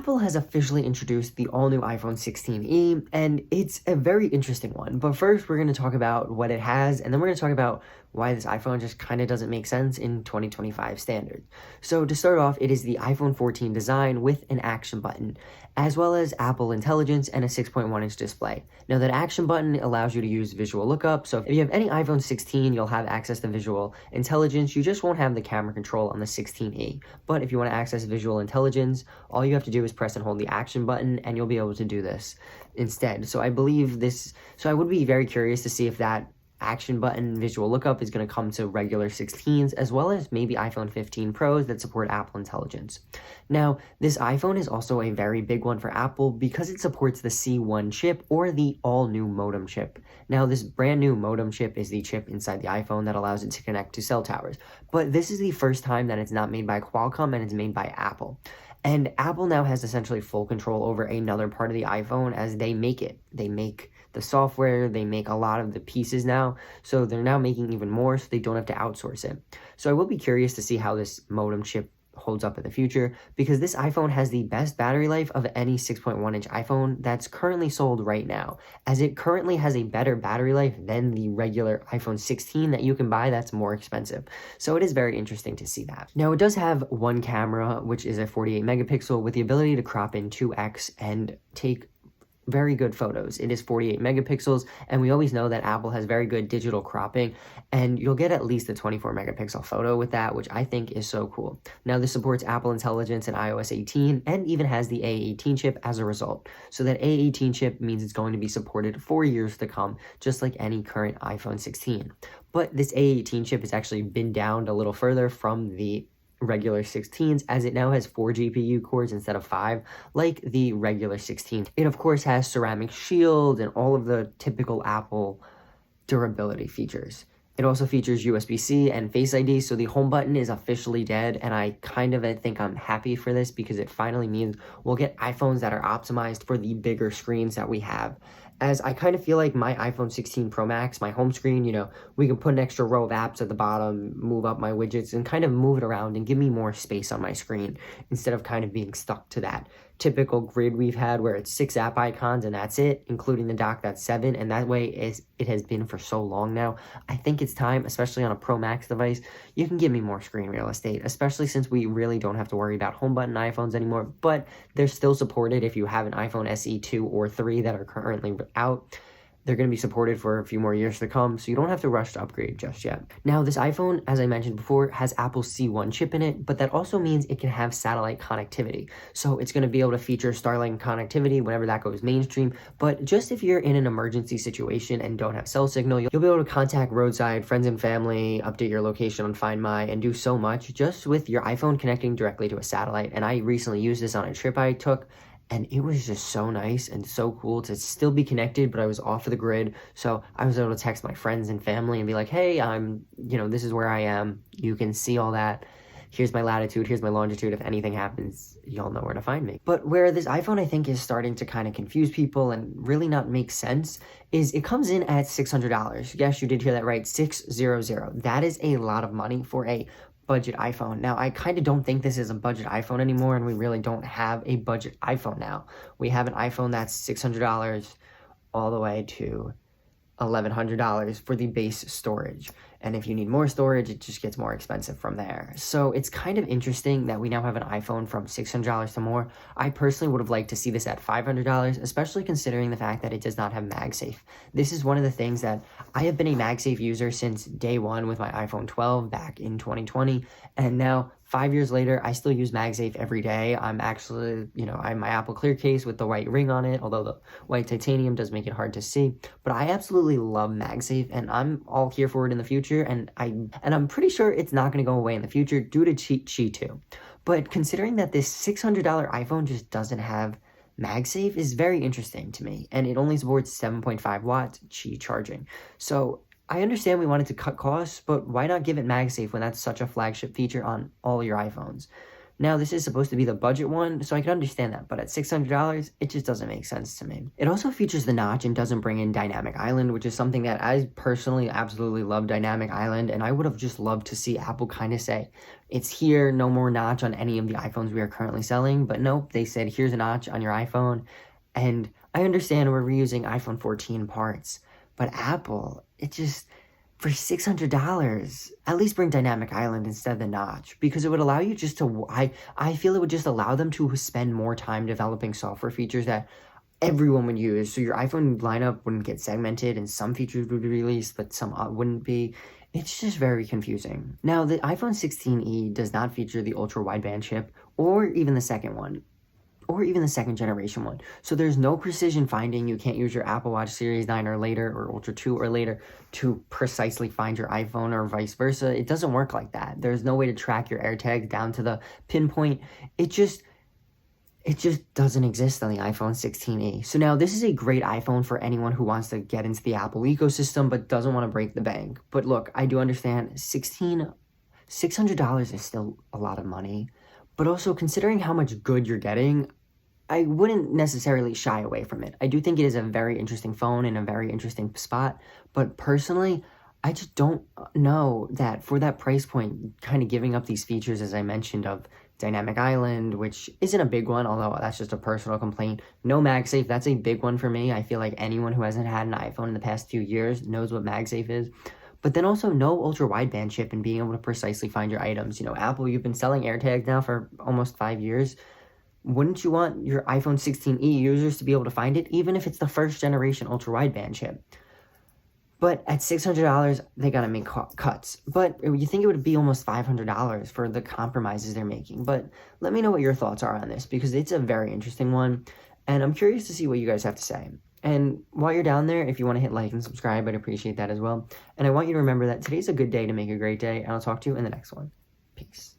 Apple has officially introduced the all-new iPhone 16e, and it's a very interesting one. But first, we're going to talk about what it has, and then we're going to talk about why this iPhone just kind of doesn't make sense in 2025 standards. So to start off, it is the iPhone 14 design with an action button, as well as Apple Intelligence and a 6.1-inch display. Now, that action button allows you to use visual lookup, so if you have any iPhone 16, you'll have access to visual intelligence. You just won't have the camera control on the 16e. But if you want to access visual intelligence, all you have to do is press and hold the action button, and you'll be able to do this instead. So I would be very curious to see if that action button visual lookup is going to come to regular 16s, as well as maybe iPhone 15 Pros that support Apple Intelligence. Now, this iPhone is also a very big one for Apple because it supports the C1 chip, or the all-new modem chip. Now, this brand new modem chip is the chip inside the iPhone that allows it to connect to cell towers. But this is the first time that it's not made by Qualcomm and it's made by Apple. And Apple now has essentially full control over another part of the iPhone as they make it. They make the software, they make a lot of the pieces now, so they're now making even more, so they don't have to outsource it. So I will be curious to see how this modem chip holds up in the future, because this iPhone has the best battery life of any 6.1-inch iPhone that's currently sold right now, as it currently has a better battery life than the regular iPhone 16 that you can buy that's more expensive. So it is very interesting to see that. Now, it does have one camera, which is a 48 megapixel with the ability to crop in 2x and take very good photos. It is 48 megapixels, and we always know that Apple has very good digital cropping, and you'll get at least a 24 megapixel photo with that, which I think is so cool. Now, this supports Apple Intelligence and iOS 18, and even has the A18 chip as a result. So that A18 chip means it's going to be supported for years to come, just like any current iPhone 16. But this A18 chip has actually been downed a little further from the regular 16s, as it now has 4 GPU cores instead of 5, like the regular 16. It of course has ceramic shield and all of the typical Apple durability features. It also features USB-C and Face ID, so the home button is officially dead, and I think I'm happy for this because it finally means we'll get iPhones that are optimized for the bigger screens that we have. As I kind of feel like my iPhone 16 Pro Max, my home screen, we can put an extra row of apps at the bottom, move up my widgets, and kind of move it around and give me more space on my screen instead of kind of being stuck to that typical grid we've had where it's 6 app icons and that's it, including the dock that's 7, and that way it has been for so long now. I think it's time, especially on a Pro Max device, you can give me more screen real estate, especially since we really don't have to worry about home button iPhones anymore, but they're still supported if you have an iPhone SE 2 or 3 that are currently out. They're going to be supported for a few more years to come, so you don't have to rush to upgrade just yet. Now, this iPhone, as I mentioned before, has Apple's C1 chip in it, but that also means it can have satellite connectivity. So it's going to be able to feature Starlink connectivity whenever that goes mainstream, but just if you're in an emergency situation and don't have cell signal, you'll be able to contact roadside, friends and family, update your location on Find My, and do so much just with your iPhone connecting directly to a satellite. And I recently used this on a trip I took, and it was just so nice and so cool to still be connected, but I was off of the grid. So I was able to text my friends and family and be like, hey, this is where I am. You can see all that. Here's my latitude, here's my longitude. If anything happens, y'all know where to find me. But where this iPhone, I think, is starting to kind of confuse people and really not make sense is it comes in at $600. Yes, you did hear that right, 600. That is a lot of money for a budget iPhone. Now, I kind of don't think this is a budget iPhone anymore, and we really don't have a budget iPhone now. We have an iPhone that's $600 all the way to $1,100 for the base storage. And if you need more storage, it just gets more expensive from there. So it's kind of interesting that we now have an iPhone from $600 to more. I personally would have liked to see this at $500, especially considering the fact that it does not have MagSafe. This is one of the things that I have been a MagSafe user since day one with my iPhone 12 back in 2020. And now 5 years later, I still use MagSafe every day. I'm actually, I'm my Apple Clear case with the white ring on it, although the white titanium does make it hard to see. But I absolutely love MagSafe, and I'm all here for it in the future. And I'm pretty sure it's not going to go away in the future due to Qi 2. But considering that this $600 iPhone just doesn't have MagSafe is very interesting to me, and it only supports 7.5 watts Qi charging. So I understand we wanted to cut costs, but why not give it MagSafe when that's such a flagship feature on all your iPhones? Now, this is supposed to be the budget one, so I can understand that, but at $600, it just doesn't make sense to me. It also features the notch and doesn't bring in Dynamic Island, which is something that I personally absolutely love Dynamic Island, and I would have just loved to see Apple kind of say, it's here, no more notch on any of the iPhones we are currently selling, but nope, they said, here's a notch on your iPhone, and I understand we're reusing iPhone 14 parts, but Apple, it just, for $600, at least bring Dynamic Island instead of the notch, because it would allow you just to, I feel it would just allow them to spend more time developing software features that everyone would use, so your iPhone lineup wouldn't get segmented and some features would be released, but some wouldn't be. It's just very confusing. Now, the iPhone 16e does not feature the ultra-wideband chip or even the second one, or even the second generation one. So there's no precision finding. You can't use your Apple Watch Series 9 or later, or Ultra 2 or later, to precisely find your iPhone or vice versa. It doesn't work like that. There's no way to track your AirTags down to the pinpoint. It just doesn't exist on the iPhone 16e. So now this is a great iPhone for anyone who wants to get into the Apple ecosystem but doesn't want to break the bank. But look, I do understand $600 is still a lot of money. But also, considering how much good you're getting, I wouldn't necessarily shy away from it. I do think it is a very interesting phone and a very interesting spot, but personally, I just don't know that for that price point, kind of giving up these features, as I mentioned, of Dynamic Island, which isn't a big one, although that's just a personal complaint. No MagSafe, that's a big one for me. I feel like anyone who hasn't had an iPhone in the past few years knows what MagSafe is. But then also no ultra-wideband chip and being able to precisely find your items. You know, Apple, you've been selling AirTags now for almost 5 years. Wouldn't you want your iPhone 16e users to be able to find it, even if it's the first generation ultra-wideband chip? But at $600, they gotta make cuts. But you think it would be almost $500 for the compromises they're making. But let me know what your thoughts are on this, because it's a very interesting one, and I'm curious to see what you guys have to say. And while you're down there, if you want to hit like and subscribe, I'd appreciate that as well. And I want you to remember that today's a good day to make a great day, and I'll talk to you in the next one. Peace.